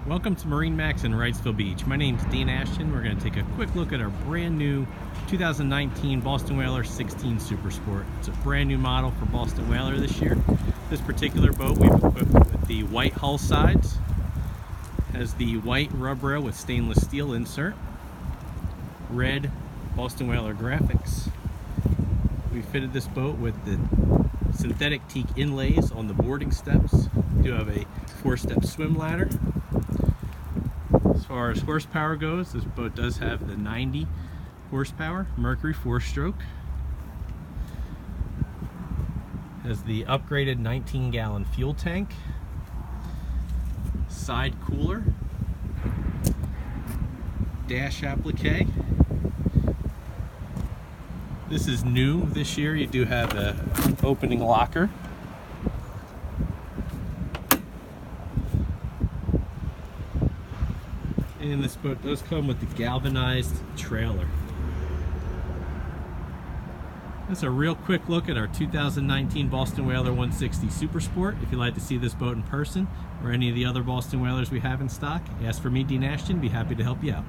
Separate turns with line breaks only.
Welcome to MarineMax in Wrightsville Beach. My name's Dean Ashton. We're going to take a quick look at our brand new 2019 Boston Whaler 16 Super Sport. It's a brand new model for Boston Whaler this year. This particular boat we've equipped with the white hull sides, has the white rub rail with stainless steel insert, red Boston Whaler graphics. We fitted this boat with the synthetic teak inlays on the boarding steps. We do have a 4-step swim ladder. As far as horsepower goes, this boat does have the 90 horsepower Mercury 4-stroke. Has the upgraded 19-gallon fuel tank, side cooler, dash applique. This is new this year. You do have an opening locker. And this boat does come with the galvanized trailer. That's a real quick look at our 2019 Boston Whaler 160 Super Sport. If you'd like to see this boat in person or any of the other Boston Whalers we have in stock, ask for me, Dean Ashton. Be happy to help you out.